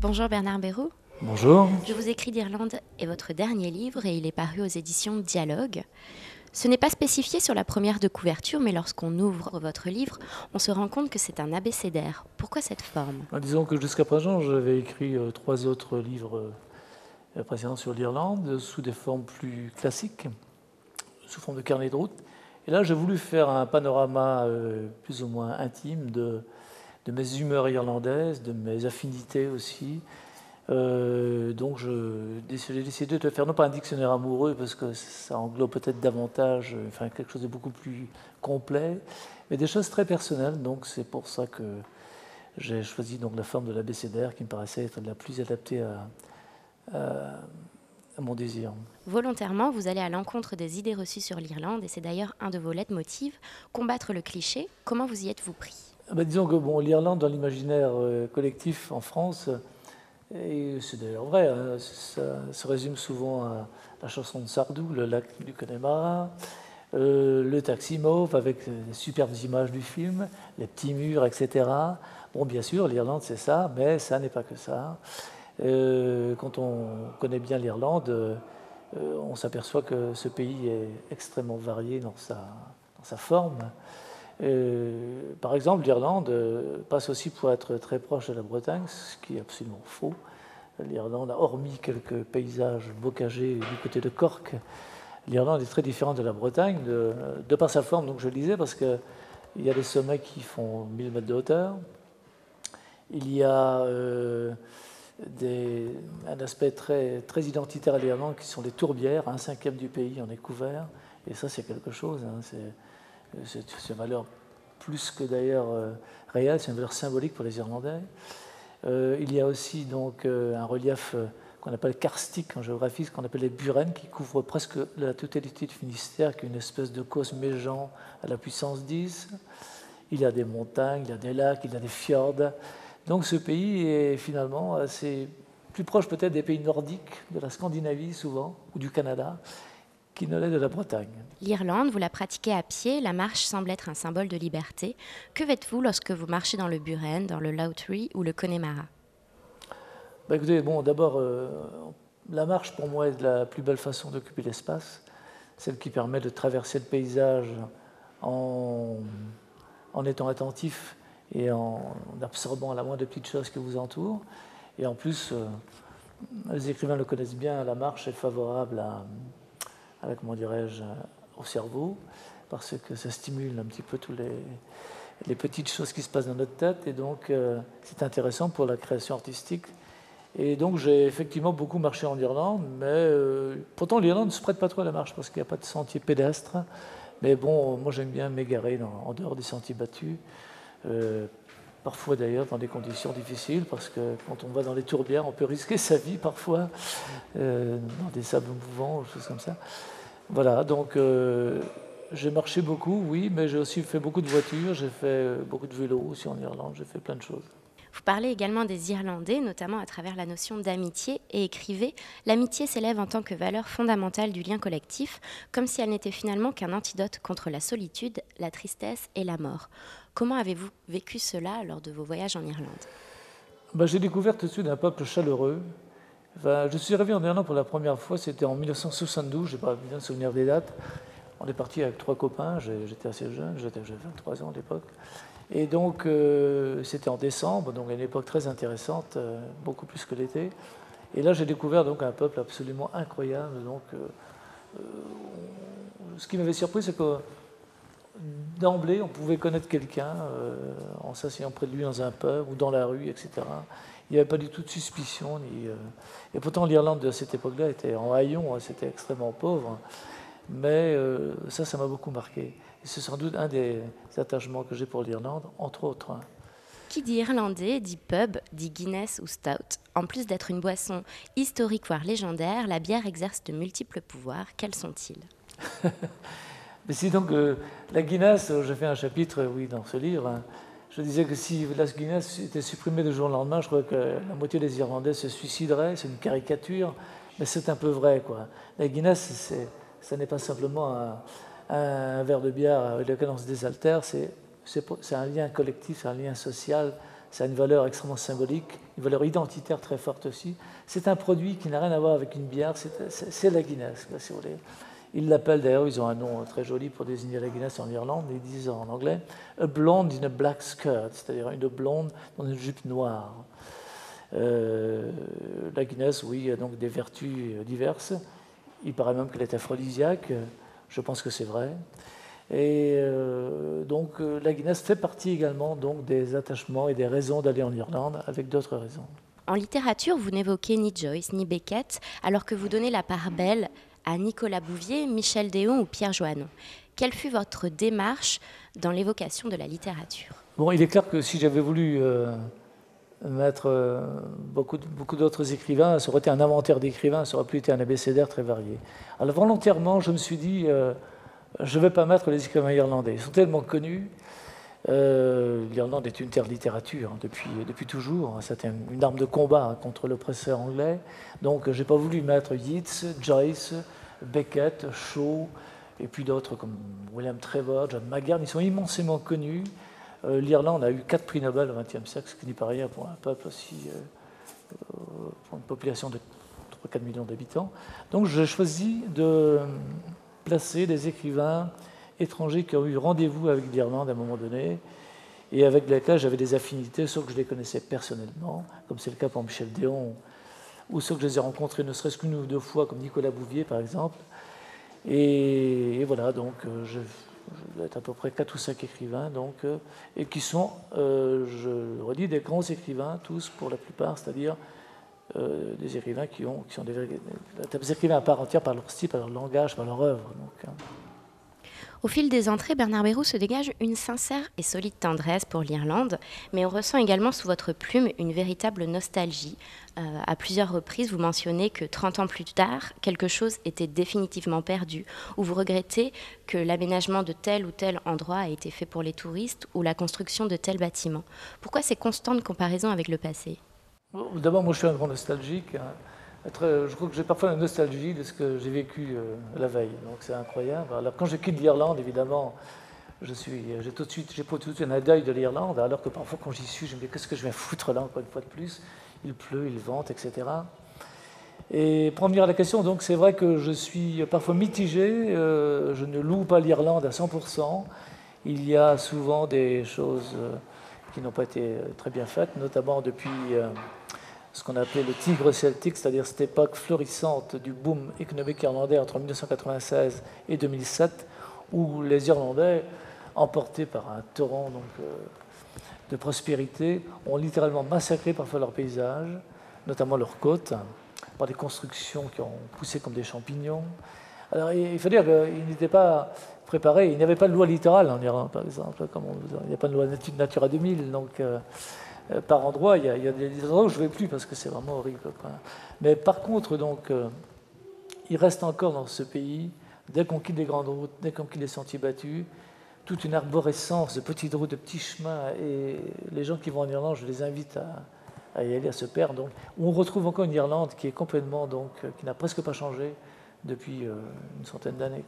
Bonjour Bernard Béroux. Bonjour. Je vous écris d'Irlande est votre dernier livre et il est paru aux éditions Dialogue. Ce n'est pas spécifié sur la première de couverture, mais lorsqu'on ouvre votre livre, on se rend compte que c'est un abécédaire. Pourquoi cette forme? Disons que jusqu'à présent, j'avais écrit trois autres livres précédents sur l'Irlande, sous des formes plus classiques, sous forme de carnet de route. Et là, j'ai voulu faire un panorama plus ou moins intime de mes humeurs irlandaises, de mes affinités aussi. Donc, j'ai décidé de faire non pas un dictionnaire amoureux, parce que ça englobe peut-être davantage, enfin quelque chose de beaucoup plus complet, mais des choses très personnelles. Donc, c'est pour ça que j'ai choisi donc la forme de l'abécédaire qui me paraissait être la plus adaptée à mon désir. Volontairement, vous allez à l'encontre des idées reçues sur l'Irlande et c'est d'ailleurs un de vos leitmotivs, combattre le cliché. Comment vous y êtes-vous pris? Disons que bon, l'Irlande, dans l'imaginaire collectif en France, et c'est d'ailleurs vrai, hein, ça se résume souvent à la chanson de Sardou, le lac du Connemara, le taxi mauve avec les superbes images du film, les petits murs, etc. Bon, bien sûr, l'Irlande, c'est ça, mais ça n'est pas que ça. Quand on connaît bien l'Irlande, on s'aperçoit que ce pays est extrêmement varié dans sa forme. Par exemple, l'Irlande passe aussi pour être très proche de la Bretagne, ce qui est absolument faux. L'Irlande, hormis quelques paysages bocagés du côté de Cork, l'Irlande est très différente de la Bretagne, de par sa forme, donc je le disais, parce qu'il y a des sommets qui font 1000 mètres de hauteur. Il y a un aspect très, très identitaire à l'Irlande qui sont les tourbières. Un cinquième du pays en est couvert. Et ça, c'est quelque chose. Hein, c'est une valeur plus que d'ailleurs réelle, c'est une valeur symbolique pour les Irlandais. Il y a aussi donc un relief qu'on appelle karstique en géographie, ce qu'on appelle les burennes, qui couvrent presque la totalité du Finistère, qui est une espèce de cosme méjean à la puissance 10. Il y a des montagnes, il y a des lacs, il y a des fjords. Donc ce pays est finalement assez plus proche peut-être des pays nordiques, de la Scandinavie souvent, ou du Canada, qui ne l'est de la Bretagne. L'Irlande, vous la pratiquez à pied, la marche semble être un symbole de liberté. Que faites-vous lorsque vous marchez dans le Buren, dans le Lowthree ou le Connemara? Écoutez, bon, d'abord, la marche pour moi est la plus belle façon d'occuper l'espace, celle qui permet de traverser le paysage en étant attentif et en absorbant la moindre petite chose qui vous entoure. Et en plus, les écrivains le connaissent bien, la marche est favorable comment dirais-je, au cerveau, parce que ça stimule un petit peu tous les petites choses qui se passent dans notre tête, et donc c'est intéressant pour la création artistique. Et donc j'ai effectivement beaucoup marché en Irlande, mais pourtant l'Irlande ne se prête pas trop à la marche, parce qu'il n'y a pas de sentier pédestre. Mais bon, moi j'aime bien m'égarer en dehors des sentiers battus, parfois d'ailleurs dans des conditions difficiles, parce que quand on va dans les tourbières, on peut risquer sa vie parfois, dans des sables mouvants, ou choses comme ça. Voilà, donc j'ai marché beaucoup, oui, mais j'ai aussi fait beaucoup de voitures, j'ai fait beaucoup de vélo aussi en Irlande, j'ai fait plein de choses. Vous parlez également des Irlandais, notamment à travers la notion d'amitié, et écrivez « L'amitié s'élève en tant que valeur fondamentale du lien collectif, comme si elle n'était finalement qu'un antidote contre la solitude, la tristesse et la mort ». Comment avez-vous vécu cela lors de vos voyages en Irlande? J'ai découvert tout de suite un peuple chaleureux. Enfin, je suis arrivé en Irlande pour la première fois, c'était en 1972, je n'ai pas bien souvenir des dates. On est parti avec trois copains, j'étais assez jeune, j'avais 23 ans à l'époque. Et donc, c'était en décembre, donc une époque très intéressante, beaucoup plus que l'été. Et là, j'ai découvert donc un peuple absolument incroyable. Donc, ce qui m'avait surpris, c'est que d'emblée, on pouvait connaître quelqu'un en s'asseyant près de lui dans un pub ou dans la rue, etc. Il n'y avait pas du tout de suspicion. Et pourtant, l'Irlande de cette époque-là était en haillons, c'était extrêmement pauvre. Mais ça m'a beaucoup marqué. Et c'est sans doute un des attachements que j'ai pour l'Irlande, entre autres. Qui dit irlandais, dit pub, dit Guinness ou Stout. En plus d'être une boisson historique voire légendaire, la bière exerce de multiples pouvoirs. Quels sont-ils? Mais si donc la Guinness, j'ai fait un chapitre, oui, dans ce livre. Je disais que si la Guinness était supprimée du jour au lendemain, je crois que la moitié des Irlandais se suicideraient. C'est une caricature, mais c'est un peu vrai, quoi. La Guinness, ça n'est pas simplement un verre de bière avec lequel on se désaltère, c'est un lien collectif, c'est un lien social, Ça a une valeur extrêmement symbolique, une valeur identitaire très forte aussi. C'est un produit qui n'a rien à voir avec une bière, c'est la Guinness, si vous voulez. Ils l'appellent d'ailleurs, ils ont un nom très joli pour désigner la Guinness en Irlande, ils disent en anglais « a blonde in a black skirt », c'est-à-dire une blonde dans une jupe noire. La Guinness, oui, a donc des vertus diverses. Il paraît même qu'elle est aphrodisiaque, je pense que c'est vrai. Et donc la Guinness fait partie également donc, des attachements et des raisons d'aller en Irlande, avec d'autres raisons. En littérature, vous n'évoquez ni Joyce ni Beckett, alors que vous donnez la part belle à Nicolas Bouvier, Michel Déon ou Pierre Joannon. Quelle fut votre démarche dans l'évocation de la littérature? Bon, il est clair que si j'avais voulu mettre beaucoup d'autres écrivains, ça aurait été un inventaire d'écrivains, ça aurait plus été un abécédaire très varié. Alors volontairement, je me suis dit, je ne vais pas mettre les écrivains irlandais. Ils sont tellement connus. L'Irlande est une terre de littérature depuis toujours. C'est une arme de combat contre l'oppresseur anglais. Donc, je n'ai pas voulu mettre Yeats, Joyce, Beckett, Shaw, et puis d'autres comme William Trevor, John McGahn. Ils sont immensément connus. L'Irlande a eu 4 prix Nobel au XXe siècle, ce qui n'est pas rien pour un peuple aussi, pour une population de 3-4 millions d'habitants. Donc, j'ai choisi de placer des écrivains étrangers qui ont eu rendez-vous avec l'Irlande à un moment donné et avec lesquels j'avais des affinités, sauf que je les connaissais personnellement, comme c'est le cas pour Michel Déon, ou ceux que je les ai rencontrés ne serait-ce qu'une ou deux fois, comme Nicolas Bouvier par exemple. Et voilà, donc je vais être à peu près 4 ou 5 écrivains, donc, et qui sont, je le redis, des grands écrivains, tous pour la plupart, c'est-à-dire des écrivains qui sont des écrivains à part entière par leur style, par leur langage, par leur œuvre. Donc, Au fil des entrées, Bernard Béroux se dégage une sincère et solide tendresse pour l'Irlande, mais on ressent également sous votre plume une véritable nostalgie. À plusieurs reprises, vous mentionnez que 30 ans plus tard, quelque chose était définitivement perdu, ou vous regrettez que l'aménagement de tel ou tel endroit a été fait pour les touristes, ou la construction de tel bâtiment. Pourquoi ces constantes comparaisons avec le passé? D'abord, moi je suis un grand nostalgique. Je crois que j'ai parfois la nostalgie de ce que j'ai vécu la veille, donc c'est incroyable. Alors quand je quitte l'Irlande, évidemment, j'ai tout de suite un deuil de l'Irlande, alors que parfois quand j'y suis, je me dis qu'est-ce que je viens foutre là encore une fois de plus. Il pleut, il vente, etc. Et pour en venir à la question, donc c'est vrai que je suis parfois mitigé, je ne loue pas l'Irlande à 100%. Il y a souvent des choses qui n'ont pas été très bien faites, notamment depuis ce qu'on appelait le tigre celtique, c'est-à-dire cette époque florissante du boom économique irlandais entre 1996 et 2007, où les Irlandais, emportés par un torrent de prospérité, ont littéralement massacré parfois leurs paysages, notamment leurs côtes, par des constructions qui ont poussé comme des champignons. Alors il faut dire qu'ils n'étaient pas préparés, il n'y avait pas de loi littorale en Irlande, par exemple, il n'y a pas de loi Natura 2000, donc par endroits, il y a des endroits où je ne vais plus parce que c'est vraiment horrible. Mais par contre, donc, il reste encore dans ce pays, dès qu'on quitte les grandes routes, dès qu'on quitte les sentiers battus, toute une arborescence de petites routes, de petits chemins. Et les gens qui vont en Irlande, je les invite à y aller, à se perdre. Donc, on retrouve encore une Irlande qui est complètement, donc, qui n'a presque pas changé depuis une centaine d'années.